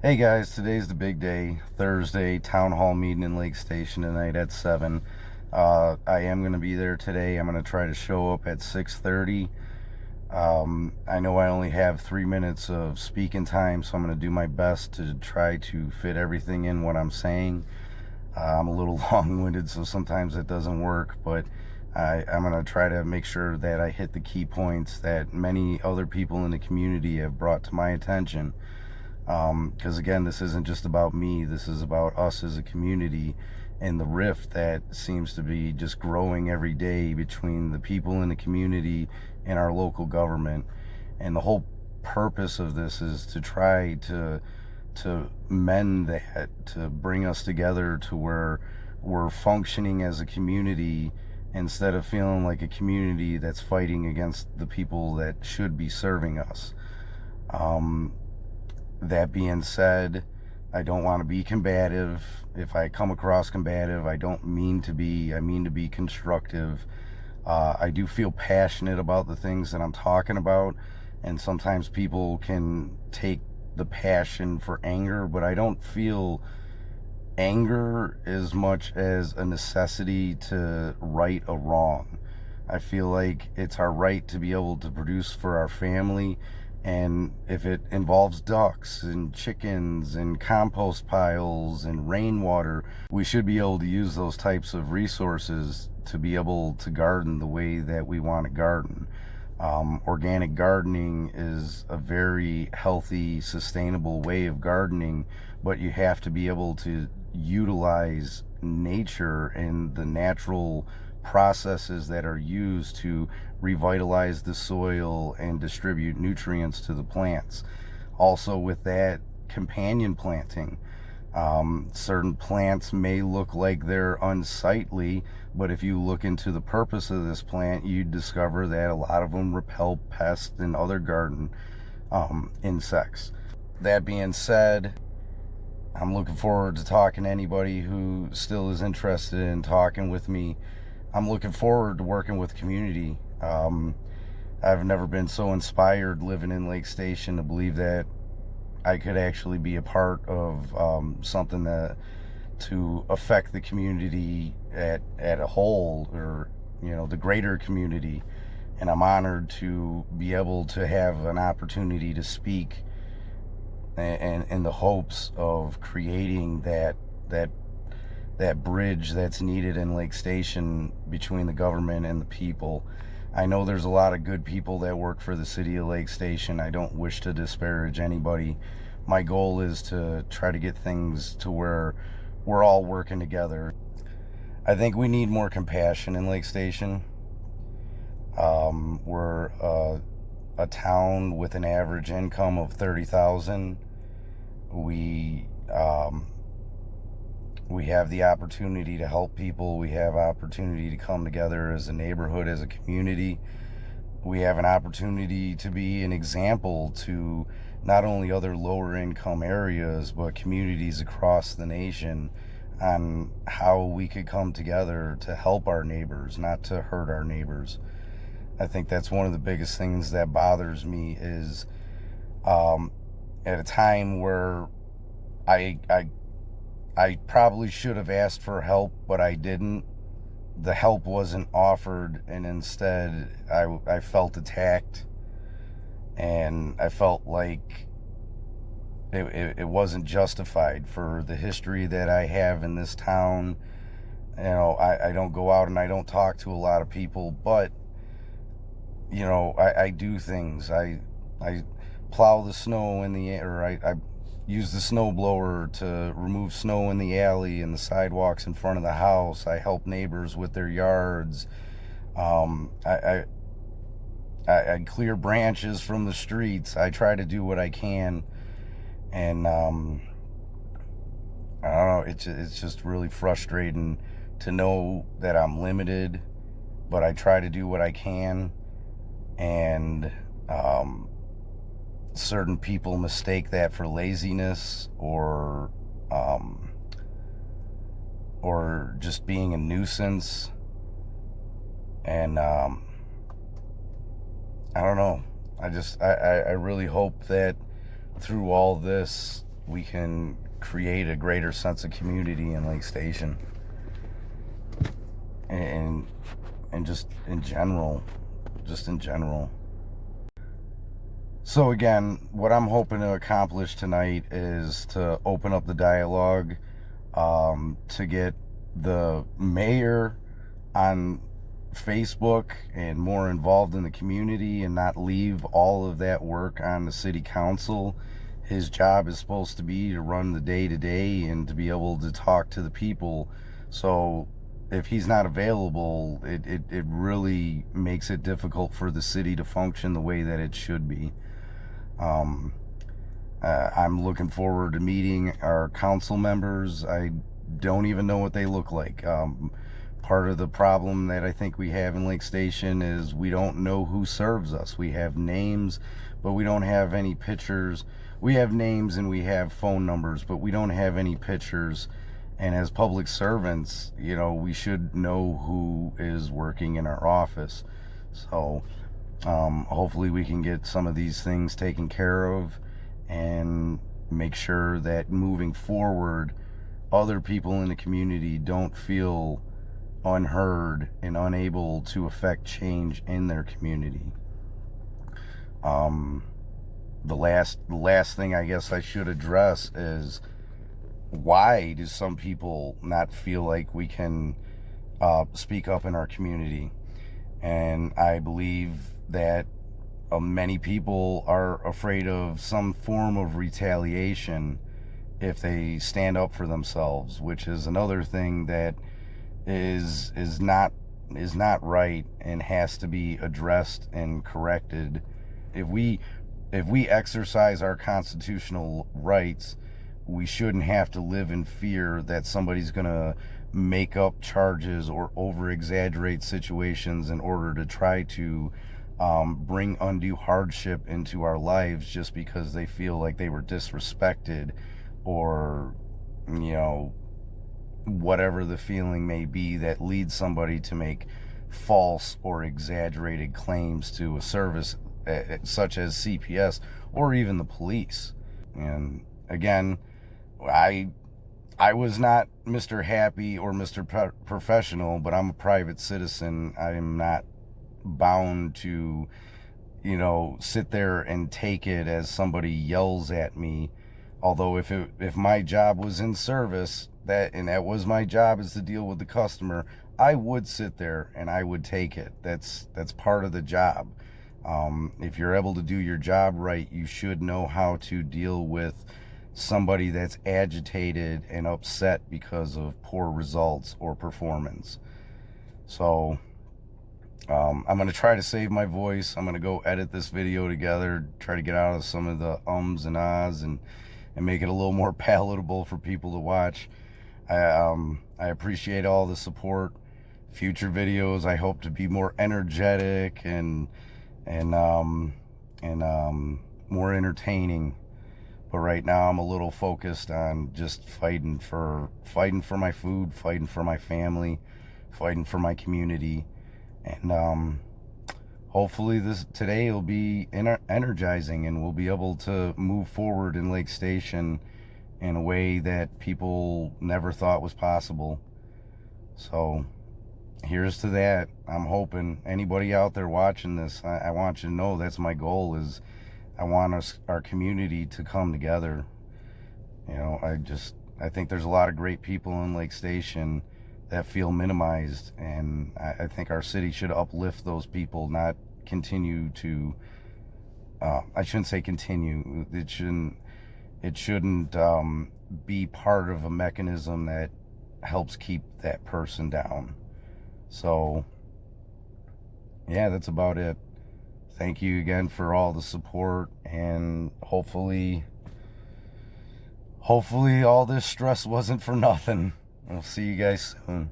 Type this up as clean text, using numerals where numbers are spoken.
Hey guys, today's the big day, Thursday, town hall meeting in Lake Station tonight at 7. I am going to be there today. I'm going to try to show up at 6:30. I know I only have 3 minutes of speaking time, so I'm going to do my best to try to fit everything in what I'm saying. I'm a little long-winded, so sometimes it doesn't work, but I'm going to try to make sure that I hit the key points that many other people in the community have brought to my attention. Because again, this isn't just about me, this is about us as a community and the rift that seems to be just growing every day between the people in the community and our local government. And the whole purpose of this is to try to mend that, to bring us together to where we're functioning as a community instead of feeling like a community that's fighting against the people that should be serving us. Um, that being said, I don't want to be combative. If I come across combative, I don't mean to be. I mean to be constructive. I do feel passionate about the things that I'm talking about, and sometimes people can take the passion for anger, but I don't feel anger as much as a necessity to right a wrong. I feel like it's our right to be able to produce for our family, and if it involves ducks and chickens and compost piles and rainwater, we should be able to use those types of resources to be able to garden the way that we want to garden. Organic gardening is a very healthy, sustainable way of gardening, but you have to be able to utilize nature and the natural processes that are used to revitalize the soil and distribute nutrients to the plants. Also, with that, companion planting. Certain plants may look like they're unsightly, but if you look into the purpose of this plant, you discover that a lot of them repel pests and other garden insects. That being said, I'm looking forward to talking to anybody who still is interested in talking with me. I'm looking forward to working with community. I've never been so inspired living in Lake Station to believe that I could actually be a part of something that to affect the community at a whole, or the greater community. And I'm honored to be able to have an opportunity to speak, and in the hopes of creating that that bridge that's needed in Lake Station between the government and the people. I know there's a lot of good people that work for the city of Lake Station. I don't wish to disparage anybody. My goal is to try to get things to where we're all working together. I think we need more compassion in Lake Station. We're a town with an average income of 30,000. We have the opportunity to help people. We have opportunity to come together as a neighborhood, as a community. We have an opportunity to be an example to not only other lower income areas, but communities across the nation on how we could come together to help our neighbors, not to hurt our neighbors. I think that's one of the biggest things that bothers me is at a time where I, I I probably should have asked for help, but I didn't. The help wasn't offered, and instead I felt attacked, and I felt like it wasn't justified for the history that I have in this town. I don't go out and I don't talk to a lot of people, but I do things. I plow the snow in the air. I use the snow blower to remove snow in the alley and the sidewalks in front of the house. I help neighbors with their yards. I clear branches from the streets. I try to do what I can, and I don't know. It's just really frustrating to know that I'm limited, but I try to do what I can, and certain people mistake that for laziness, or just being a nuisance. And I don't know. I really hope that through all this, we can create a greater sense of community in Lake Station, and just in general. So again, what I'm hoping to accomplish tonight is to open up the dialogue, to get the mayor on Facebook and more involved in the community, and not leave all of that work on the city council. His job is supposed to be to run the day-to-day and to be able to talk to the people. So if he's not available, it really makes it difficult for the city to function the way that it should be. I'm looking forward to meeting our council members. I don't even know what they look like. Part of the problem that I think we have in Lake Station is we don't know who serves us. We have names, but we don't have any pictures. We have names and we have phone numbers, but we don't have any pictures. And as public servants, you know, we should know who is working in our office. So hopefully we can get some of these things taken care of and make sure that moving forward, other people in the community don't feel unheard and unable to affect change in their community. The last thing I guess I should address is, why do some people not feel like we can speak up in our community? And I believe that many people are afraid of some form of retaliation if they stand up for themselves, which is another thing that is not right and has to be addressed and corrected. If we exercise our constitutional rights, we shouldn't have to live in fear that somebody's going to make up charges or over-exaggerate situations in order to try to bring undue hardship into our lives just because they feel like they were disrespected, or, you know, whatever the feeling may be that leads somebody to make false or exaggerated claims to a service such as CPS or even the police. And again, I was not Mr. Happy or Mr. Professional, but I'm a private citizen. I am not bound to, you know, sit there and take it as somebody yells at me. Although if my job was in service, that was my job, is to deal with the customer, I would sit there and I would take it. That's part of the job. If you're able to do your job right, you should know how to deal with somebody that's agitated and upset because of poor results or performance. So I'm going to try to save my voice. I'm going to go edit this video together, try to get out of some of the ums and ahs, and make it a little more palatable for people to watch. I appreciate all the support. Future videos, I hope to be more energetic and more entertaining. But right now I'm a little focused on just fighting for my food, fighting for my family, fighting for my community. And hopefully today will be energizing, and we'll be able to move forward in Lake Station in a way that people never thought was possible. So here's to that. I'm hoping anybody out there watching this, I want you to know that's my goal, is I want our community to come together. You know, I think there's a lot of great people in Lake Station that feel minimized, and I think our city should uplift those people, not continue to, I shouldn't say continue, it shouldn't be part of a mechanism that helps keep that person down. So yeah, that's about it. Thank you again for all the support, and hopefully all this stress wasn't for nothing. I'll see you guys soon.